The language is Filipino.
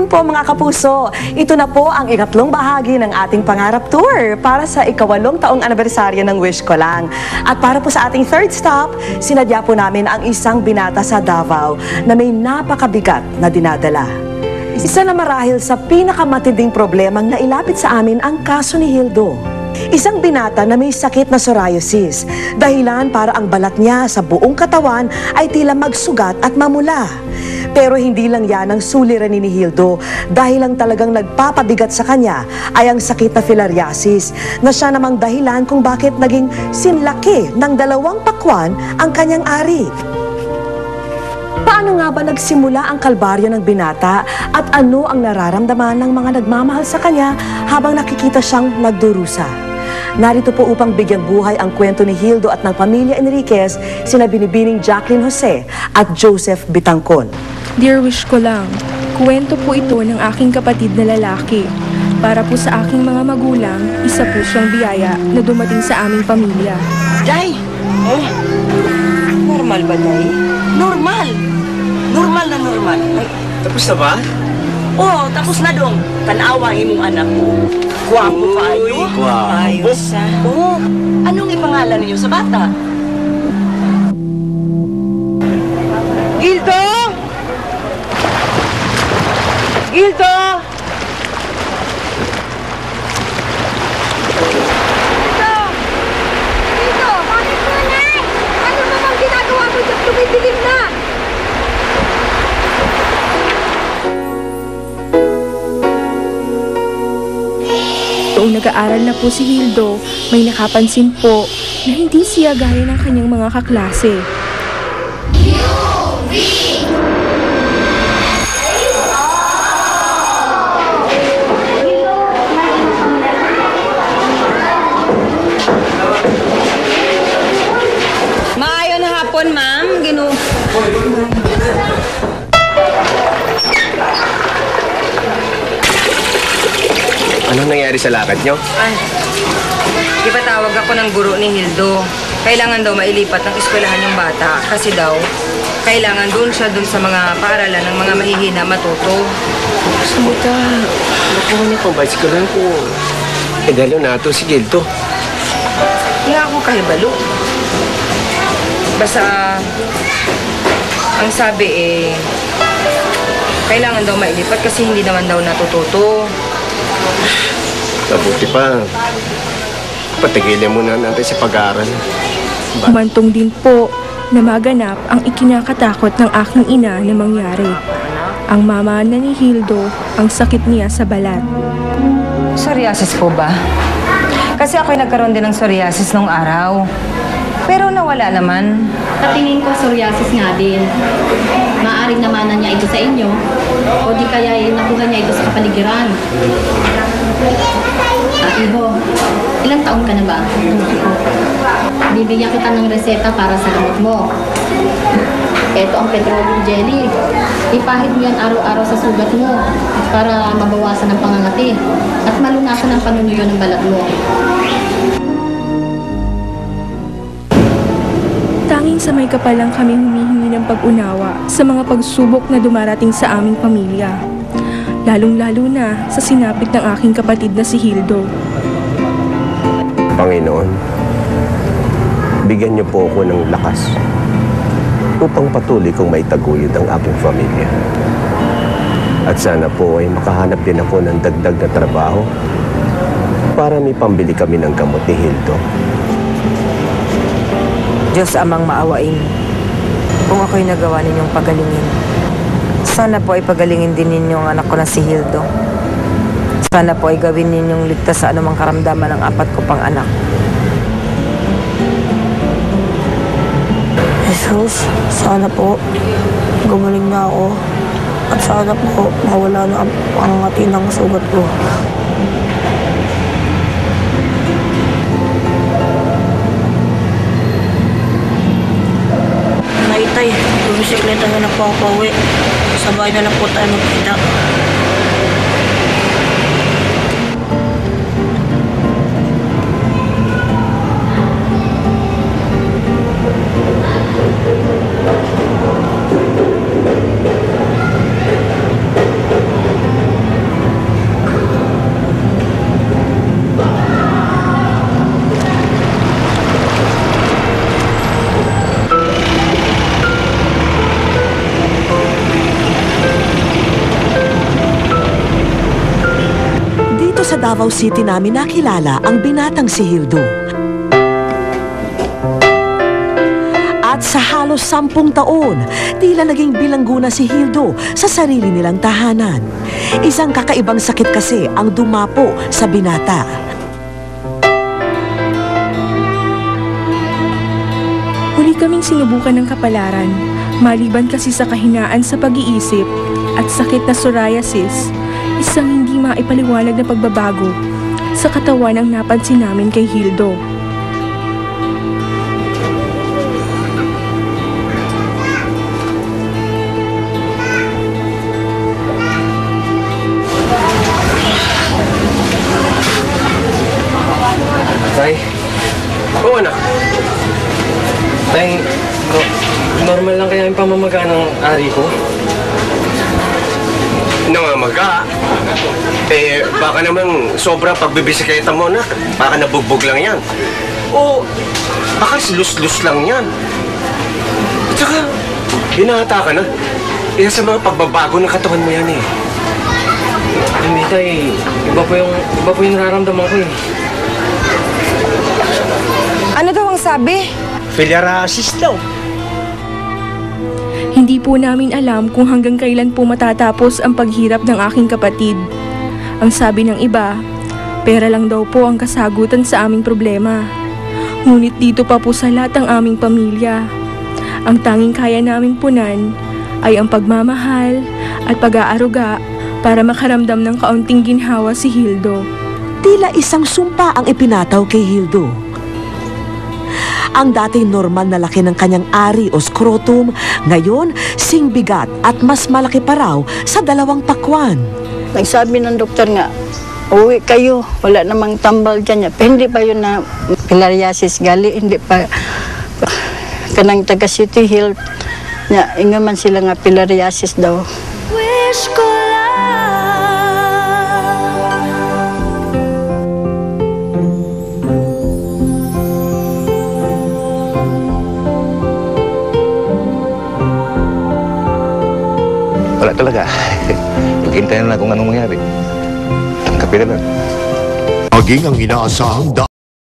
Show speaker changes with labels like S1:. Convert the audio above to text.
S1: po mga kapuso, ito na po ang ikatlong bahagi ng ating pangarap tour para sa ika-8 taong anibersaryo ng Wish Ko Lang. At para po sa ating third stop, sinadya po namin ang isang binata sa Davao na may napakabigat na dinadala. Isa na marahil sa pinakamatinding problemang nailapit sa amin ang kaso ni Hildo. Isang binata na may sakit na psoriasis, dahilan para ang balat niya sa buong katawan ay tila magsugat at mamula. Pero hindi lang yan ang suliranin ni Hildo, dahil lang talagang nagpapabigat sa kanya ay ang sakit na filariasis, na siya namang dahilan kung bakit naging sinlaki ng 2 pakwan ang kanyang ari. Paano nga ba nagsimula ang kalbaryo ng binata at ano ang nararamdaman ng mga nagmamahal sa kanya habang nakikita siyang nagdurusa? Narito po upang bigyang buhay ang kwento ni Hildo at ng pamilya Enriquez, sina binibining Jacqueline Jose at Joseph Bitangkon.
S2: Dear Wish Ko Lang, kwento po ito ng aking kapatid na lalaki. Para po sa aking mga magulang, isa po siyang biyaya na dumating sa aming pamilya.
S3: Day! Oh, normal ba, Day? Normal! Normal na normal. Ay,
S4: Tapos na ba?
S3: oh, tapos na dong. Tanawa imong anak ko. Gwapo pa ayo.
S4: Gwapo.
S3: Ayos ah. Oh, anong ipangalan niyo sa bata? Gildo! Gildo!
S5: Dito! Bakit po, Nay? Ano namang ginagawa mo dyan? Tumidilim na!
S2: Noong nag-aaral na po si Hildo, may nakapansin po na hindi siya gaya ng kanyang mga kaklase.
S6: Maayong hapon, ma'am.
S4: Anong nangyari sa lakad nyo?
S6: Ay, ipatawag ako ng guro ni Hildo. Kailangan daw mailipat ng eskwelahan yung bata kasi daw kailangan doon siya doon sa mga paaralan ng mga mahihina matuto.
S4: Sumuta. Nakuha niya pang bicycle lang po. Eh, dahil na ito si Gildo.
S6: Hindi ako kahibalo. Basta, ang sabi kailangan daw mailipat kasi hindi naman daw natututo.
S4: Mabuti pa. Patigilin muna natin sa pag-aaral.
S2: Humantong din po na maganap ang ikinakatakot ng aking ina na mangyari. Ang mama na ni Hildo, ang sakit niya sa balat.
S6: Psoriasis po ba? Kasi ako'y nagkaroon din ng psoriasis nung araw. Pero nawala naman.
S7: Sa tingin ko, psoriasis nga din. Maaring namanan niya ito sa inyo, o di kaya nakuha niya ito sa kapaligiran. Iho, ilang taon ka na ba? Bibigyan kita ng reseta para sa gamot mo. Ito ang petroleum jelly. Ipahid mo yan araw-araw sa sugat mo para mabawasan ang pangangati at malunasan ang panunuyo ng balat mo.
S2: Tanging sa may kapalang kami humihingi ng pag-unawa sa mga pagsubok na dumarating sa aming pamilya. Lalong-lalo na sa sinapit ng aking kapatid na si Hildo.
S4: Panginoon, bigyan niyo po ako ng lakas upang patuloy kong maitaguyod ang aking pamilya. At sana po ay makahanap din ako ng dagdag na trabaho para may pambili kami ng gamot ni Hildo.
S6: Diyos amang maawain, kung ako'y nagawa ninyong pagalingin, sana po ay pagalingin din ninyong anak ko na si Hildo. Sana po ay gawin ninyong ligtas sa anumang karamdaman ng 4 ko pang anak.
S8: Jesus, sana po gumaling na ako at sana po mawala na ang pangangati ng sugat ko. Tay, bumisikleta na po ako pauwi. Sa bahay na lang po tayo magkita.
S1: sa Davao City namin nakilala ang binatang si Hildo. At sa halos 10 taon, tila naging bilanggo na si Hildo sa sarili nilang tahanan. Isang kakaibang sakit kasi ang dumapo sa binata.
S2: Huli kaming sinubukan ng kapalaran, maliban kasi sa kahinaan sa pag-iisip at sakit na psoriasis, isang hindi maipaliwanag na pagbabago sa katawan ang napansin namin kay Hildo.
S9: Tay? Oo, anak. Tay, normal lang kaya yung pamamaga ng ari ko?
S4: Namamaga. Baka naman sobra pagbibisikleta mo, anak. Baka nabugbog lang yan. O, baka lus-lus lang yan. At saka, hinahata ka na. Isa sa mga pagbabago ng katawan mo yan eh.
S9: Hindi, Tay. Iba po yung nararamdaman ko eh.
S6: Ano daw ang sabi?
S4: Filariasis daw.
S2: Hindi po namin alam kung hanggang kailan po matatapos ang paghirap ng aking kapatid. Ang sabi ng iba, pera lang daw po ang kasagutan sa aming problema. Ngunit dito pa po sa lahat ng aming pamilya. Ang tanging kaya naming punan ay ang pagmamahal at pag-aaruga para makaramdam ng kaunting ginhawa si Hildo.
S1: Tila isang sumpa ang ipinataw kay Hildo. Ang dati normal na laki ng kanyang ari o scrotum, ngayon singbigat at mas malaki pa raw sa 2 pakwan.
S10: Nagsabi ng doktor nga, uwi kayo, wala namang tambal dyan. Hindi pa yun na filariasis gali, hindi pa kanang taga City Health. Inga man sila nga filariasis daw.
S5: Wish ko
S11: Wala talaga. Paghintayin na kung anong mangyari. Tangkapin na lang.
S12: Maging ang inaasahang